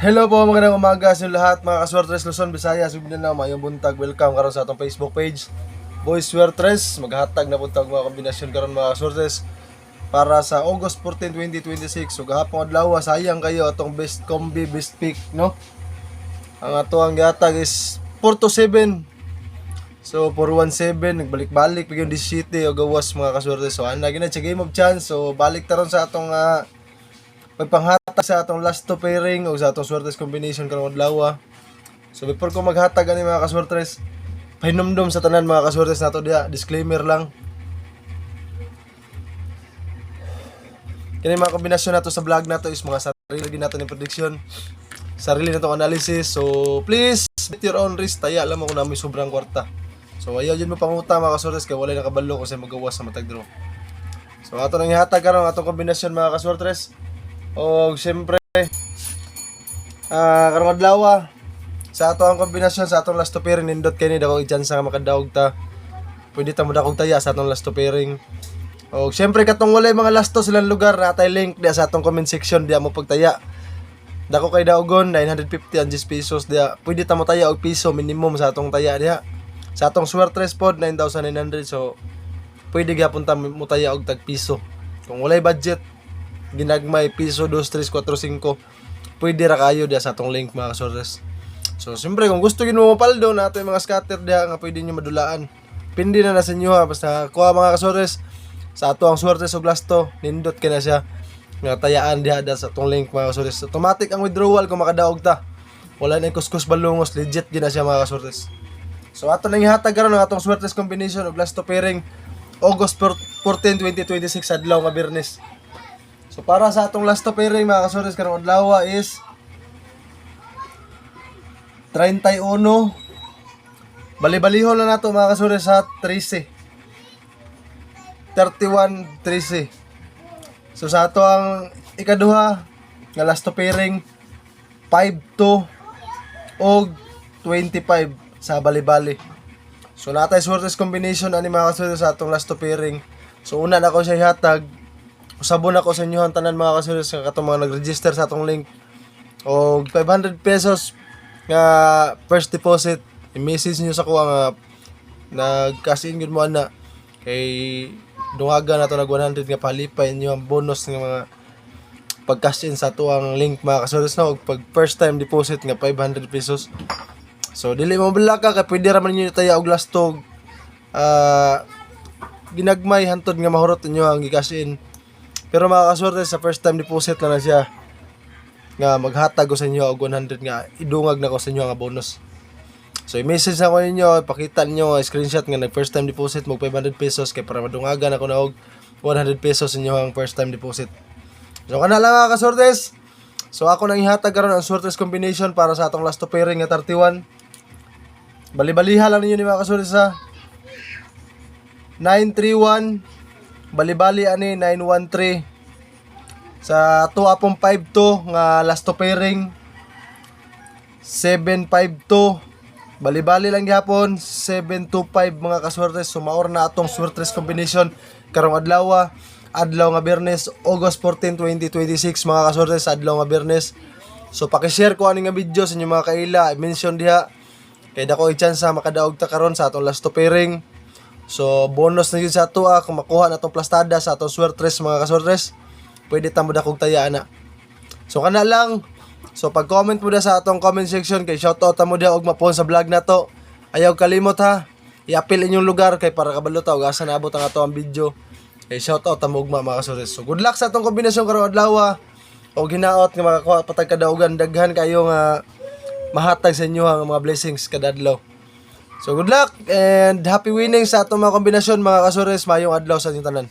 Hello po, magandang umaga sa lahat mga kaswertres Luzon, Visayas, Mindanao, mayong buntag. Welcome karon sa atong Facebook page Boys Swertres. Maghatag na buntag mga kombinasyon karon mga kaswertres para sa August 14, 2026. So gahapon adlaw, sayang kayo atong best combi, best pick, no? Ang ato ang gihatag is 4 to 7. So 417 nagbalik-balik bigyan 17 o gawas mga kaswertres. So ana gina sa game of chance. So balik taron sa atong pagpanghatag sa atong last to pairing o sa atong swertes combination karong adlaw. So before ko maghatag ani mga kaswertes, pahinumdum sa tanan mga kaswertes nato dia, disclaimer lang. Kini mga kombinasyon nato sa vlog nato is mga sarili nato ni prediction, sarili nato analysis. So please at your own risk, taya alam mo kung namin sobrang kwarta. So ayaw yun mo panguta mga kaswertes kay wala nakabalo kasi magawas sa matag draw. So ato nang ihatag karon atong kombinasyon mga kaswertes. O siyempre karong adlaw sa ato ang kombinasyon sa atong last to pairing nindot kay ni dako i-chance nga makadaog ta. Pwede ta mo dakog taya sa atong last to pairing. O siyempre katong walay mga last to silang lugar natay link dia sa atong comment section dia mo pagtaya. Dako kay daogon 950 ang 10 pesos dia. Pwede ta mo taya og piso minimum sa atong taya dia. Sa atong swertres pod 9,900, so pwede gyapon ta mo taya og tag piso. Kung walay budget ginagmay piso 2, 3, 4, 5 pwede ra kayo dia sa atong link mga kaswertes. So siyempre kung gusto gid mo mapaldo na ato yung mga scatter dia nga pwede nyo madulaan, pindi na sa inyo ha. Basta kuha mga kaswertes sa ato ang swertes og lasto nindot kay na siya nga tayaan dia sa atong link mga kaswertes. Automatic ang withdrawal kung makadaog ta, wala na kuskus balungos, legit gid na siya mga kaswertes. So ato nang ihatag karon ang atong swertes combination og last to pairing August 14, 2026 adlaw nga Biyernes. So para sa atong last to pairing mga kaswertes karong adlaw is 31. Bali-balihon na nato mga kaswertes sa 13. 31, 13. So sa ato ang ikaduha nga last to pairing 52 og 25 sa bali-bali. So natay swertes combination ani mga kaswertes sa atong last to pairing. So una na ko siya ihatag. Usabon ako sa inyo ang tanan mga kaswertes nga katong mga nag-register sa atong link o 500 pesos nga first deposit. I-message nyo sa kuha nga nag-cash in yun mo ana kay dungaga na to nag 100 nga palipay nyo ang bonus nga mga pag-cash in sa tuang link mga kaswertes na og pag first time deposit nga 500 pesos. So dili mo balaka kay pwede ra man nyo taya og lastog ginagmay hantod nga mahurot nyo ang i-cash in. Pero mga kaswertes sa first time deposit na siya nga maghatag ko sa inyo og 100 nga idungag na ko sa inyo nga bonus. So i-message na ko ninyo, ipakita ninyo screenshot nga nag first time deposit mo 500 pesos kay para madungagan ako na og 100 pesos inyo ang first time deposit. So kana lang mga kaswertes. So ako nang ihatag karon ang swertes combination para sa atong last to pairing nga 31. Bali-baliha lang ninyo ni mga kaswertes sa 931. Bali-bali ani 913 sa tuwa pong 52 nga last to pairing 752. Bali-bali lang gyapon 725 mga kaswertes. Sumaor na atong swertes combination karong adlaw nga Biyernes August 14, 2026 mga kaswertes, adlaw nga Biyernes. So paki-share ko ani nga video sa inyo mga kaila, i-mention diha kay dako i-chance makadaog ta karon sa atong last to pairing. So bonus na yun sa ato kung makuha na itong plastada sa atong swertres mga kaswertres, pwede tamo dakog taya na. So kana lang. So pag comment mo da sa atong comment section kay shoutout ta mo da og mapon sa vlog na to. Ayaw kalimot ha, i-apil inyong lugar kay para kabalo ta og asa naabot ang ato ang video. Kay shoutout ta mo ugma mga kaswertres. So good luck sa atong kombinasyon karong adlaw og hinaot nga makakuha patag kadaugan, daghan kayo nga mahatag sa inyo ang mga blessings kada adlaw. So good luck and happy winning sa atong mga kombinasyon mga kaswertes. Mayong adlaw sa inyong tanan.